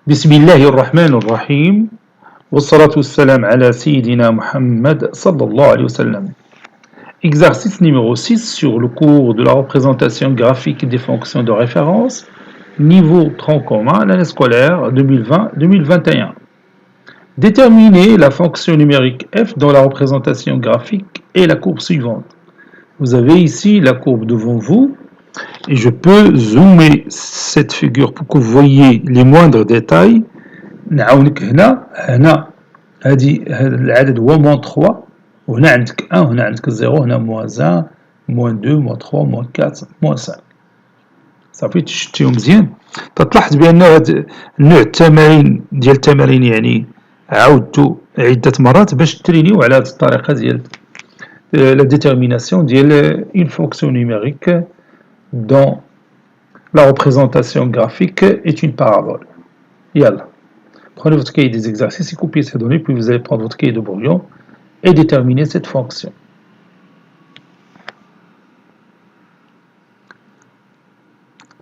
بسم الله الرحمن الرحيم والصلاة والسلام على سيدنا Muhammad sallallahu alayhi wa sallam. Exercice numéro 6 sur le cours de la représentation graphique des fonctions de référence, niveau tronc commun, l'année scolaire 2020-2021. Déterminez la fonction numérique f dans la représentation graphique et la courbe suivante. Vous avez ici la courbe devant vous et je peux zoomer cette figure pour que vous voyez les moindres détails. نعاونك هنا هذه العدد هو moins 3 وهنا عندك 1 وهنا عندك 0 هنا moins 1 moins 2 moins 3 moins 4 moins 5 صافي تشتيهم مزيان. تلاحظ بان هذا النوع التمارين ديال التمارين يعني عاودته عده مرات باش ترينيو على هذه الطريقه ديال la détermination ديال une fonction numérique dont la représentation graphique est une parabole. Yalla. Prenez votre cahier des exercices et copiez ces données, puis vous allez prendre votre cahier de brouillon et déterminer cette fonction.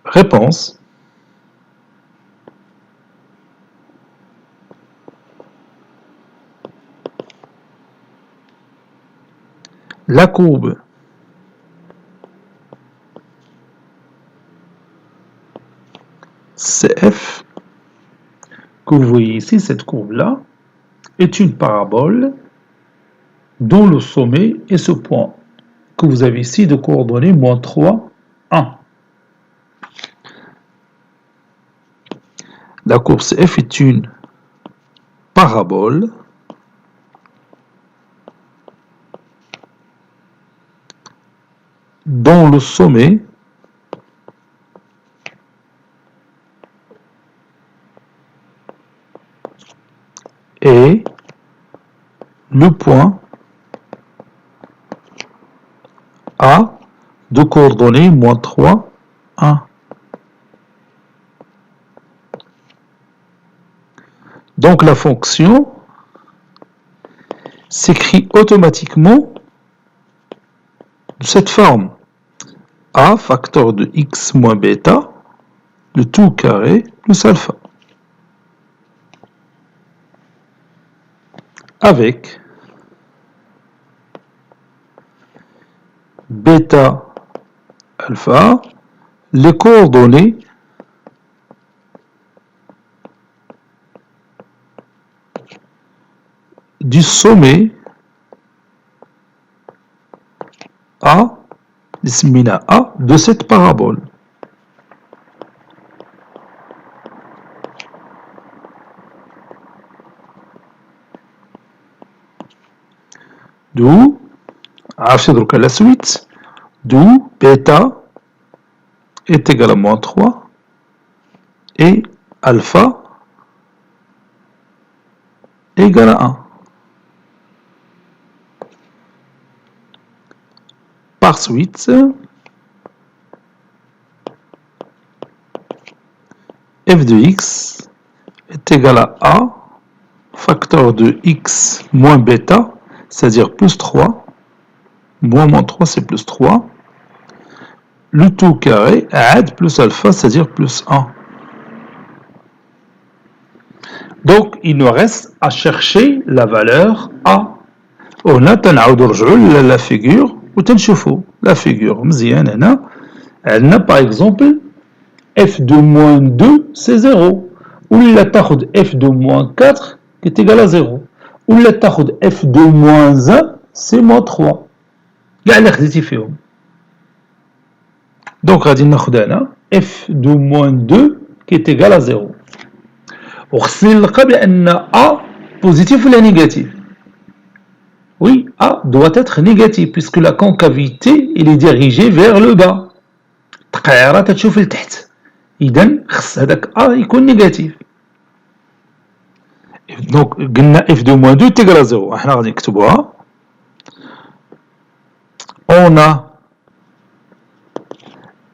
Réponse. La courbe CF que vous voyez ici, cette courbe-là, est une parabole dont le sommet est ce point que vous avez ici de coordonnées moins 3, 1. La courbe CF est une parabole dont le sommet est le point A de coordonnées moins 3, 1. Donc la fonction s'écrit automatiquement de cette forme. A facteur de x moins bêta, le tout carré plus alpha. Avec bêta alpha, les coordonnées du sommet A, A de cette parabole. D'où, عرفتي درك la suite, d'où bêta est égal à moins 3 et alpha est égal à 1. Par suite, f de x est égal à a facteur de x moins bêta, c'est-à-dire plus 3, moins 3 c'est plus 3, le tout carré, add plus alpha, c'est-à-dire plus 1. Donc, il nous reste à chercher la valeur A. On a la figure, ou la figure مزيان هنا. عندنا par exemple f de moins 2 c'est 0. Ou la تاخد f de moins 4 qui est égal à 0. Ou la تاخد f de moins 1 c'est moins 3. كاع اللي خديتي فيهم. Donc غادي ناخد هنا f de moins 2 qui est égal à 0. وخصني نلقى بأن A positif ou la négatif. Oui, A doit être négatif puisque la concavité elle est dirigée vers le bas. تقعيرة تتشوف لتحت. إذا خص هذاك A يكون négatif. Donc قلنا f de moins 2 est égal à 0. احنا غادي نكتبوها. On a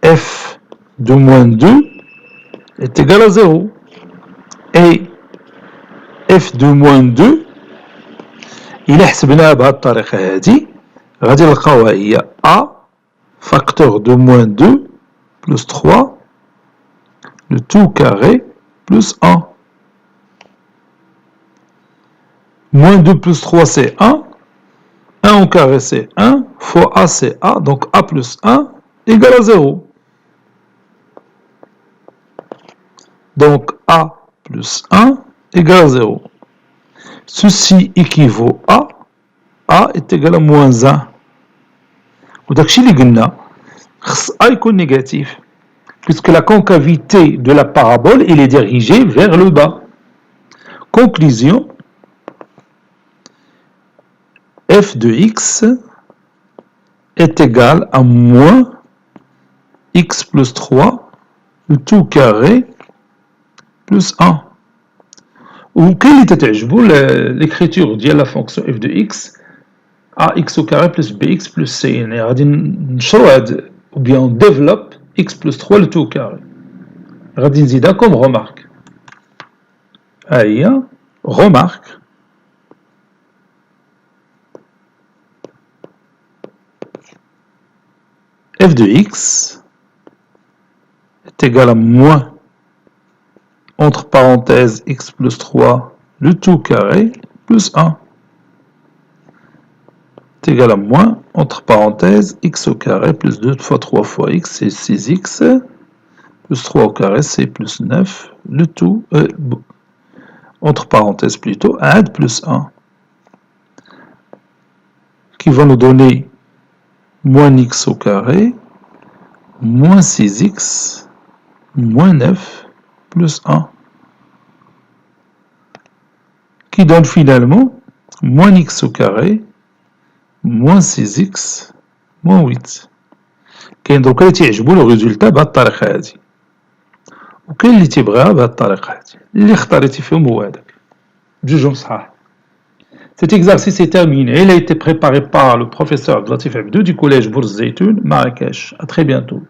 f de moins 2 est égal à 0. Et f de moins 2 إلا حسبناها بهذه الطريقة هذه غادي نلقاوها هي a facteur de moins 2 plus 3 le tout carré plus 1. Moins 2 plus 3, c'est 1. 1 au carré, c'est 1. Fois A, c'est A. Donc A plus 1 égale à 0. Donc A plus 1 égale à 0. Ceci équivaut à A est égal à moins 1. وداكشي اللي قلنا خص A يكون négatif, puisque la concavité de la parabole elle est dirigée vers le bas. Conclusion, f de x est égal à moins x plus 3, le tout carré, plus 1. وكاين اللي تتعجبو l'écriture ديال la fonction f de x ax au carré plus bx plus c. يعني غادي نشرو هاد ou bien on développe x plus 3 le tout au carré. غادي نزيدها comme remarque. ها هي remarque. f de x est égal à moins, entre parenthèses, x plus 3, le tout carré, plus 1. Est égal à moins, entre parenthèses, x au carré, plus 2 fois 3 fois x, c'est 6x, plus 3 au carré, c'est plus 9, le tout, entre parenthèses plutôt, 1 plus 1, qui va nous donner moins x au carré, moins 6x, moins 9, plus 1, qui donne finalement moins x au carré, moins 6x, moins 8. كاين دروكا اللي تيعجبو لو ريزولتا بهاد الطريقة هادي، وكاين اللي تيبغيها بهاد الطريقة هادي، اللي اختاريتي فيهم هو هداك، بجوجهم صحاح. Cet exercice est terminé. Il a été préparé par le professeur Abdelatif Abdou du collège Bourz Zeytoun, Marrakech. À très bientôt.